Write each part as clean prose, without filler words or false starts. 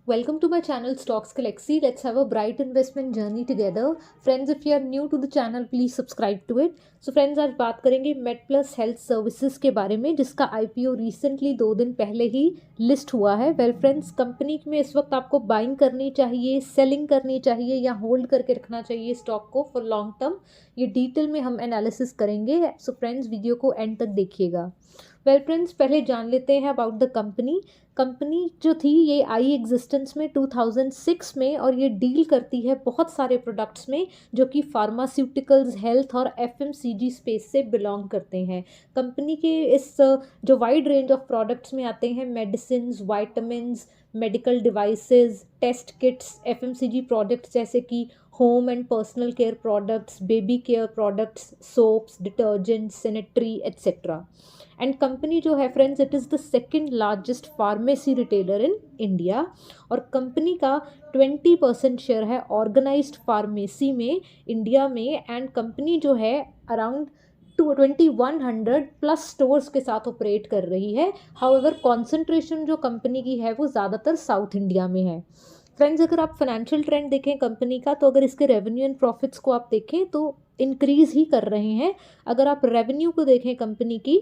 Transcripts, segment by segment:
Welcome to my channel Stocks Galaxy. Let's have a bright investment journey together. Friends, if you are new to the channel, please subscribe to it. So friends, आज बात करेंगे MedPlus Health Services के बारे में, जिसका IPO recently 2 दिन पहले ही list हुआ है. वेल फ्रेंड्स, कंपनी में इस वक्त आपको बाइंग करनी चाहिए, सेलिंग करनी चाहिए या होल्ड करके रखना चाहिए स्टॉक को फॉर लॉन्ग टर्म, ये डिटेल में हम एनालिसिस करेंगे. सो फ्रेंड्स, वीडियो को एंड तक देखिएगा. वेल फ्रेंड्स, पहले जान लेते हैं अबाउट द कंपनी जो थी ये आई एग्जिस्टेंस में 2006 में, और ये डील करती है बहुत सारे प्रोडक्ट्स में जो कि फार्मास्यूटिकल्स, हेल्थ और एफएमसीजी स्पेस से बिलोंग करते हैं. कंपनी के इस जो वाइड रेंज ऑफ प्रोडक्ट्स में आते हैं medicine, vitamins, medical devices, test kits, FMCG products जैसे कि home and personal care products, baby care products, soaps, detergent, sanitary etcetera. And company जो है friends, it is the second largest pharmacy retailer in India, और company का 20% share है organized pharmacy में India में. And company जो है around 2100 plus stores के साथ ऑपरेट कर रही है. हाउएवर कॉन्सेंट्रेशन जो कंपनी की है वो ज़्यादातर साउथ इंडिया में है. फ्रेंड्स, अगर आप फाइनेंशियल ट्रेंड देखें कंपनी का, तो अगर इसके रेवेन्यू एंड प्रॉफिट्स को आप देखें तो इंक्रीज ही कर रहे हैं. अगर आप रेवेन्यू को देखें कंपनी की,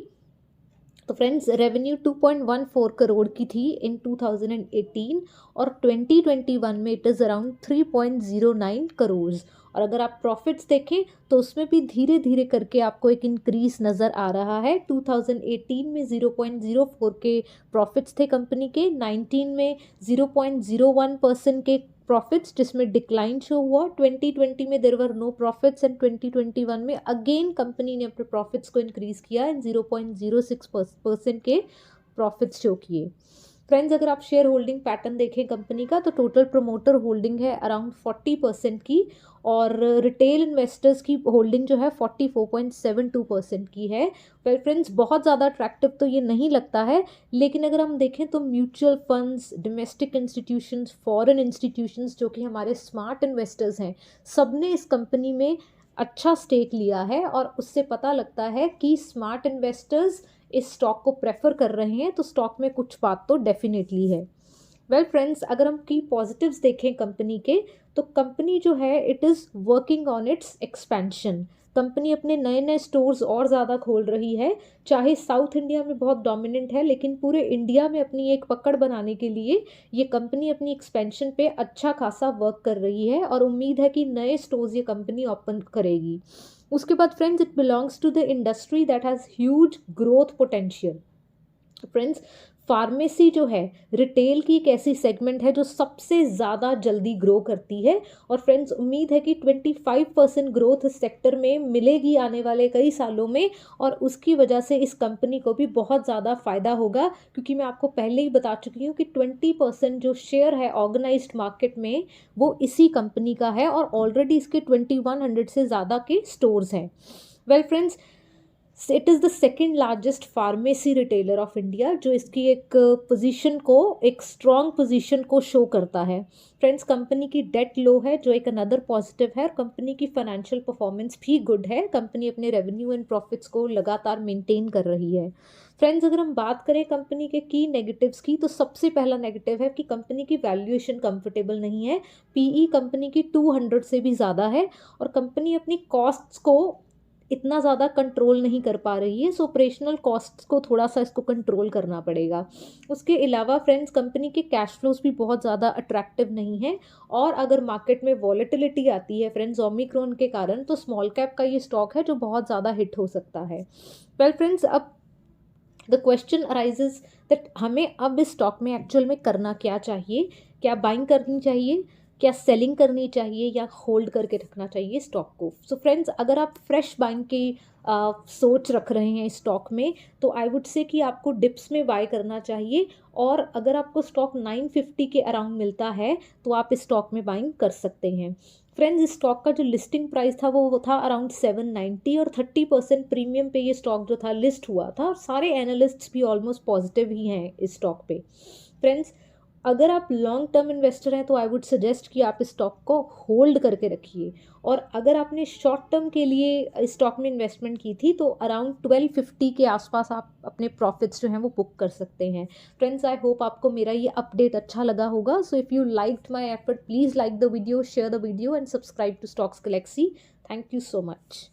तो फ्रेंड्स रेवेन्यू 2.14 करोड़ की थी इन 2018, और 2021 में इट इज़ अराउंड 3.09 करोड़. और अगर आप प्रॉफिट्स देखें तो उसमें भी धीरे धीरे करके आपको एक इंक्रीज नज़र आ रहा है. 2018 में 0.04 के प्रॉफिट्स थे कंपनी के, 19 में 0.01% के प्रॉफिट्स जिसमें डिक्लाइन शो हुआ. 2020 में there were no profits, and 2021 में अगेन कंपनी ने अपने प्रॉफिट्स को इंक्रीज़ किया एंड 0.06% के प्रॉफिट्स शो किए. फ्रेंड्स, अगर आप शेयर होल्डिंग पैटर्न देखें कंपनी का, तो टोटल प्रोमोटर होल्डिंग है अराउंड 40% की, और रिटेल इन्वेस्टर्स की होल्डिंग जो है 44.72% की है. वेल फ्रेंड्स, बहुत ज़्यादा अट्रैक्टिव तो ये नहीं लगता है, लेकिन अगर हम देखें तो mutual funds, domestic institutions, foreign institutions जो कि हमारे स्मार्ट इन्वेस्टर्स हैं, सब ने इस कंपनी में अच्छा स्टेक लिया है, और उससे पता लगता है कि स्मार्ट इन्वेस्टर्स इस स्टॉक को प्रेफर कर रहे हैं. तो स्टॉक में कुछ बात तो डेफिनेटली है. वेल फ्रेंड्स, अगर हम की पॉजिटिव्स देखें कंपनी के, तो कंपनी जो है it is working on it's expansion. Company अपने नए नए स्टोर्स और ज़्यादा खोल रही है. चाहे साउथ इंडिया में बहुत डोमिनेंट है, लेकिन पूरे इंडिया में अपनी एक पकड़ बनाने के लिए ये कंपनी अपनी एक्सपेंशन पे अच्छा खासा वर्क कर रही है, और उम्मीद है कि नए स्टोर्स ये कंपनी ओपन करेगी. उसके बाद friends, it belongs to the industry that has huge growth potential. Friends, pharmacy जो है रिटेल की एक ऐसी सेगमेंट है जो सबसे ज़्यादा जल्दी ग्रो करती है, और फ्रेंड्स उम्मीद है कि 25% ग्रोथ इस सेक्टर में मिलेगी आने वाले कई सालों में, और उसकी वजह से इस कंपनी को भी बहुत ज़्यादा फ़ायदा होगा, क्योंकि मैं आपको पहले ही बता चुकी हूँ कि 20% जो शेयर है ऑर्गेनाइज्ड मार्केट में वो इसी कंपनी का है, और ऑलरेडी इसके 2100 से ज़्यादा के स्टोर्स हैं. Well friends, it is the second largest pharmacy retailer of India, जो इसकी एक पोजीशन को, एक स्ट्रॉन्ग पोजीशन को शो करता है. फ्रेंड्स, कंपनी की डेट लो है जो एक अनदर पॉजिटिव है, और कंपनी की फाइनेंशियल परफॉर्मेंस भी गुड है. कंपनी अपने रेवेन्यू एंड प्रॉफिट्स को लगातार मेंटेन कर रही है. फ्रेंड्स, अगर हम बात करें कंपनी के की नेगेटिव्स की, तो सबसे पहला नेगेटिव है कि कंपनी की वैल्यूएशन कंफर्टेबल नहीं है. पीई कंपनी की 200 से भी ज़्यादा है, और कंपनी अपनी कॉस्ट्स को इतना ज़्यादा कंट्रोल नहीं कर पा रही है. सो ऑपरेशनल कॉस्ट्स को थोड़ा सा इसको कंट्रोल करना पड़ेगा. उसके अलावा फ्रेंड्स, कंपनी के कैश फ्लोज भी बहुत ज़्यादा अट्रैक्टिव नहीं है, और अगर मार्केट में वॉलेटिलिटी आती है फ्रेंड्स ओमिक्रॉन के कारण, तो स्मॉल कैप का ये स्टॉक है जो बहुत ज़्यादा हिट हो सकता है. वेल फ्रेंड्स, अब द क्वेश्चन अराइजेज दैट हमें अब इस स्टॉक में एक्चुअल में करना क्या चाहिए. क्या बाइंग करनी चाहिए, क्या सेलिंग करनी चाहिए, या होल्ड करके रखना चाहिए स्टॉक को. सो फ्रेंड्स, अगर आप फ्रेश बाइंग की सोच रख रहे हैं स्टॉक में, तो आई वुड से कि आपको डिप्स में बाय करना चाहिए, और अगर आपको स्टॉक 950 के अराउंड मिलता है तो आप इस स्टॉक में बाइंग कर सकते हैं. फ्रेंड्स, इस स्टॉक का जो लिस्टिंग प्राइस था वो था अराउंड 790, और 30% प्रीमियम पे ये स्टॉक जो था लिस्ट हुआ था, और सारे एनालिस्ट्स भी ऑलमोस्ट पॉजिटिव ही हैं इस स्टॉक पे. फ्रेंड्स, अगर आप लॉन्ग टर्म इन्वेस्टर हैं तो आई वुड सजेस्ट कि आप इस स्टॉक को होल्ड करके रखिए, और अगर आपने शॉर्ट टर्म के लिए इस स्टॉक में इन्वेस्टमेंट की थी तो अराउंड 1250 के आसपास आप अपने प्रॉफिट्स जो हैं वो बुक कर सकते हैं। फ्रेंड्स, आई होप आपको मेरा ये अपडेट अच्छा लगा होगा। So if you liked my effort, please like the video, share the video and subscribe to Stocks Galaxy. Thank you so much.